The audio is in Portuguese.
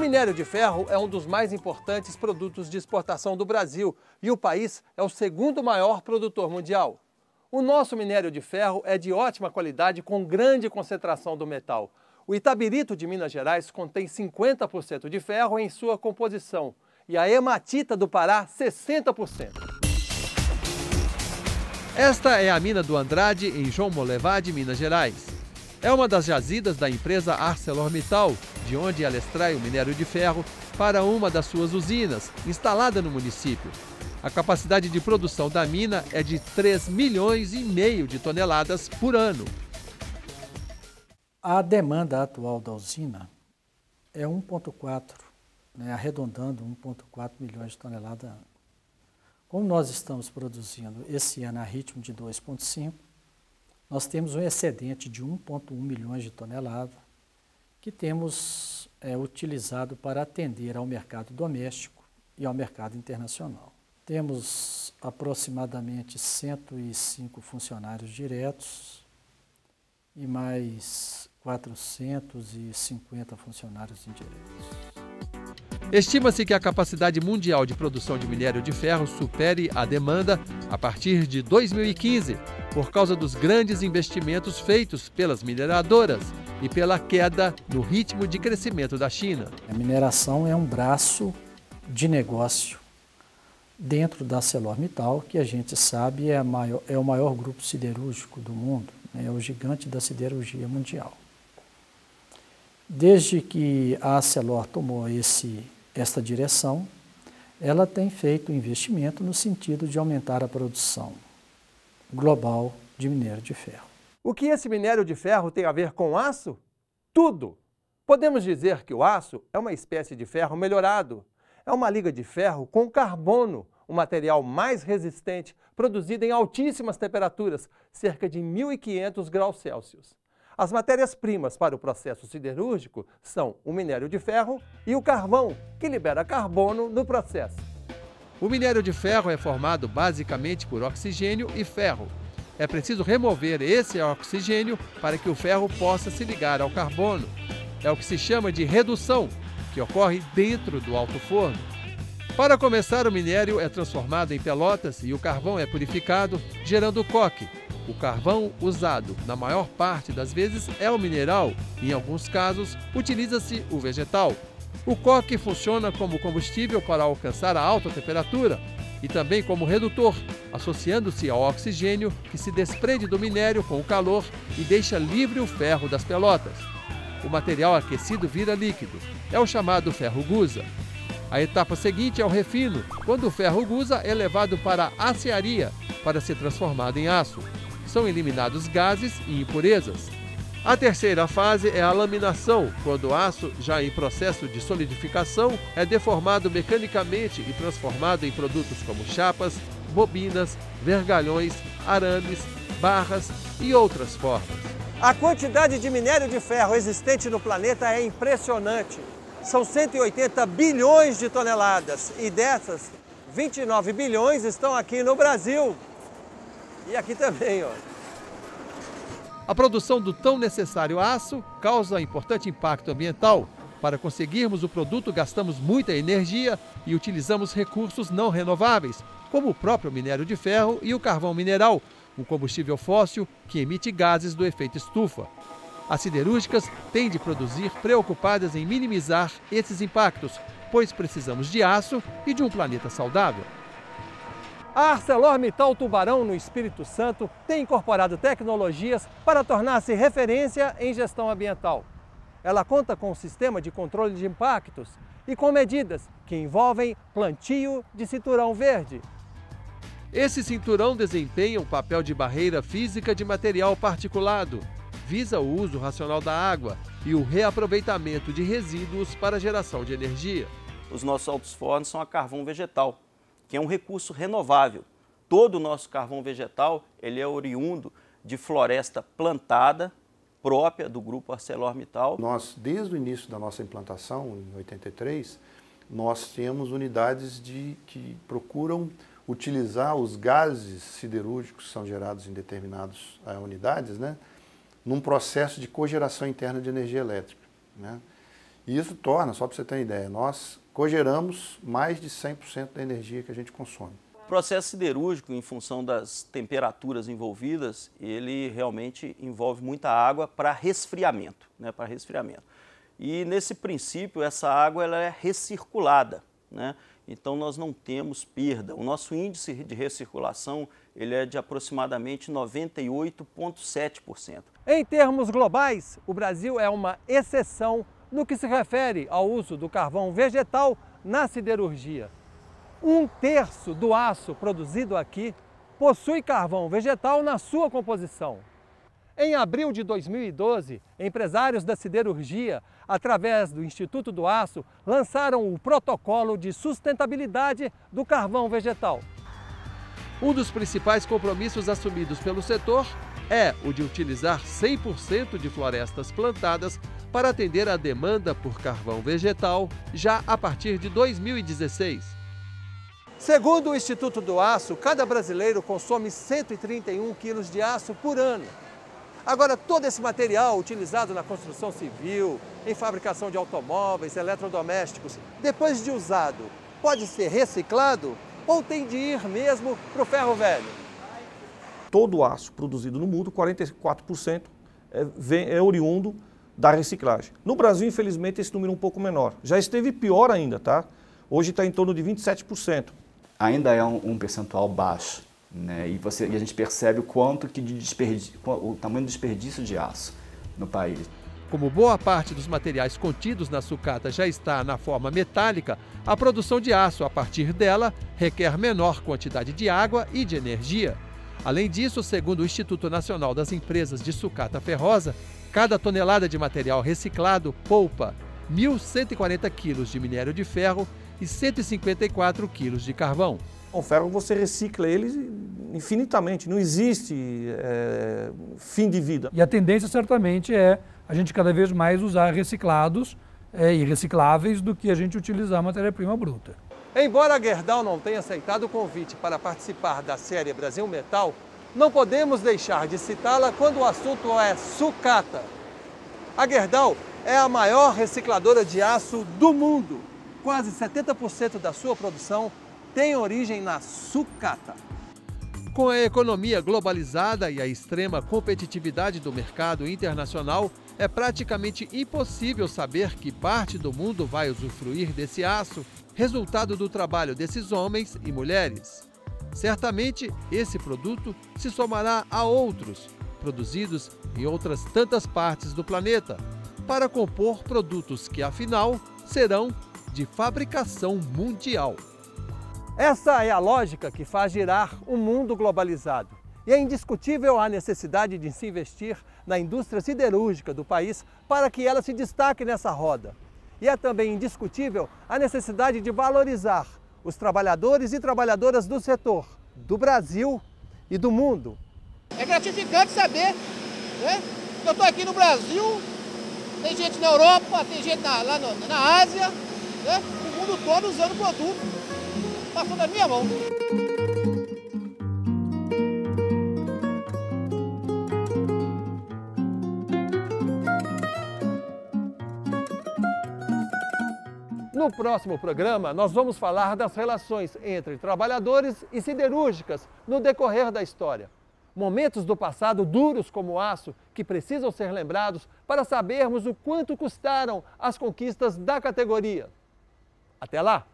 minério de ferro é um dos mais importantes produtos de exportação do Brasil e o país é o segundo maior produtor mundial. O nosso minério de ferro é de ótima qualidade com grande concentração do metal. O Itabirito de Minas Gerais contém 50% de ferro em sua composição e a hematita do Pará 60%. Esta é a mina do Andrade, em João Molevade, Minas Gerais. É uma das jazidas da empresa ArcelorMittal, de onde ela extrai o minério de ferro para uma das suas usinas, instalada no município. A capacidade de produção da mina é de 3,5 milhões de toneladas por ano. A demanda atual da usina é 1,4, arredondando 1,4 milhões de toneladas ano. Como nós estamos produzindo esse ano a ritmo de 2,5, nós temos um excedente de 1,1 milhões de toneladas que temos utilizado para atender ao mercado doméstico e ao mercado internacional. Temos aproximadamente 105 funcionários diretos e mais 450 funcionários indiretos. Estima-se que a capacidade mundial de produção de minério de ferro supere a demanda a partir de 2015, por causa dos grandes investimentos feitos pelas mineradoras e pela queda no ritmo de crescimento da China. A mineração é um braço de negócio dentro da ArcelorMittal, que a gente sabe é o maior grupo siderúrgico do mundo, é o gigante da siderurgia mundial. Desde que a Arcelor tomou esta direção, ela tem feito investimento no sentido de aumentar a produção global de minério de ferro. O que esse minério de ferro tem a ver com aço? Tudo! Podemos dizer que o aço é uma espécie de ferro melhorado. É uma liga de ferro com carbono, um material mais resistente, produzido em altíssimas temperaturas, cerca de 1.500 graus Celsius. As matérias-primas para o processo siderúrgico são o minério de ferro e o carvão, que libera carbono no processo. O minério de ferro é formado basicamente por oxigênio e ferro. É preciso remover esse oxigênio para que o ferro possa se ligar ao carbono. É o que se chama de redução, que ocorre dentro do alto forno. Para começar, o minério é transformado em pelotas e o carvão é purificado, gerando o coque. O carvão usado, na maior parte das vezes, é o mineral. Em alguns casos, utiliza-se o vegetal. O coque funciona como combustível para alcançar a alta temperatura e também como redutor, associando-se ao oxigênio que se desprende do minério com o calor e deixa livre o ferro das pelotas. O material aquecido vira líquido. É o chamado ferro gusa. A etapa seguinte é o refino, quando o ferro gusa é levado para a acearia para ser transformado em aço. São eliminados gases e impurezas. A terceira fase é a laminação, quando o aço, já em processo de solidificação, é deformado mecanicamente e transformado em produtos como chapas, bobinas, vergalhões, arames, barras e outras formas. A quantidade de minério de ferro existente no planeta é impressionante. São 180 bilhões de toneladas e dessas, 29 bilhões estão aqui no Brasil. E aqui também, ó. A produção do tão necessário aço causa importante impacto ambiental. Para conseguirmos o produto, gastamos muita energia e utilizamos recursos não renováveis, como o próprio minério de ferro e o carvão mineral, um combustível fóssil que emite gases do efeito estufa. As siderúrgicas têm de produzir preocupadas em minimizar esses impactos, pois precisamos de aço e de um planeta saudável. A ArcelorMittal Tubarão, no Espírito Santo, tem incorporado tecnologias para tornar-se referência em gestão ambiental. Ela conta com um sistema de controle de impactos e com medidas que envolvem plantio de cinturão verde. Esse cinturão desempenha um papel de barreira física de material particulado, visa o uso racional da água e o reaproveitamento de resíduos para a geração de energia. Os nossos altos fornos são a carvão vegetal, que é um recurso renovável. Todo o nosso carvão vegetal ele é oriundo de floresta plantada, própria do grupo ArcelorMittal. Nós, desde o início da nossa implantação, em 83, nós temos unidades que procuram utilizar os gases siderúrgicos que são gerados em determinadas unidades, num processo de cogeração interna de energia elétrica. E isso torna, só para você ter uma ideia, nós cogeramos mais de 100% da energia que a gente consome. O processo siderúrgico, em função das temperaturas envolvidas, ele realmente envolve muita água para resfriamento, né, para resfriamento. E nesse princípio, essa água ela é recirculada, né? Então nós não temos perda. O nosso índice de recirculação ele é de aproximadamente 98,7%. Em termos globais, o Brasil é uma exceção no que se refere ao uso do carvão vegetal na siderurgia. 1/3 do aço produzido aqui possui carvão vegetal na sua composição. Em abril de 2012, empresários da siderurgia, através do Instituto do Aço, lançaram o Protocolo de Sustentabilidade do Carvão Vegetal. Um dos principais compromissos assumidos pelo setor é o de utilizar 100% de florestas plantadas para atender à demanda por carvão vegetal já a partir de 2016. Segundo o Instituto do Aço, cada brasileiro consome 131 quilos de aço por ano. Agora, todo esse material utilizado na construção civil, em fabricação de automóveis, eletrodomésticos, depois de usado, pode ser reciclado ou tem de ir mesmo para o ferro velho? Todo o aço produzido no mundo, 44% é oriundo da reciclagem. No Brasil, infelizmente, esse número é um pouco menor. Já esteve pior ainda, tá? Hoje está em torno de 27%. Ainda é um percentual baixo, né? E a gente percebe o quanto que o tamanho do desperdício de aço no país. Como boa parte dos materiais contidos na sucata já está na forma metálica, a produção de aço a partir dela requer menor quantidade de água e de energia. Além disso, segundo o Instituto Nacional das Empresas de Sucata Ferrosa, cada tonelada de material reciclado poupa 1.140 quilos de minério de ferro e 154 quilos de carvão. O ferro você recicla ele infinitamente, não existe fim de vida. E a tendência certamente é a gente cada vez mais usar reciclados e recicláveis do que a gente utilizar matéria-prima bruta. Embora a Gerdau não tenha aceitado o convite para participar da série Brasil Metal, não podemos deixar de citá-la quando o assunto é sucata. A Gerdau é a maior recicladora de aço do mundo. Quase 70% da sua produção tem origem na sucata. Com a economia globalizada e a extrema competitividade do mercado internacional, é praticamente impossível saber que parte do mundo vai usufruir desse aço, resultado do trabalho desses homens e mulheres. Certamente, esse produto se somará a outros, produzidos em outras tantas partes do planeta, para compor produtos que, afinal, serão de fabricação mundial. Essa é a lógica que faz girar o mundo globalizado. E é indiscutível a necessidade de se investir na indústria siderúrgica do país para que ela se destaque nessa roda. E é também indiscutível a necessidade de valorizar os trabalhadores e trabalhadoras do setor, do Brasil e do mundo. É gratificante saber, né? Eu estou aqui no Brasil, tem gente na Europa, tem gente lá na Ásia, né? O mundo todo usando o produto. Passou da minha mão. No próximo programa, nós vamos falar das relações entre trabalhadores e siderúrgicas no decorrer da história. Momentos do passado duros como o aço que precisam ser lembrados para sabermos o quanto custaram as conquistas da categoria. Até lá!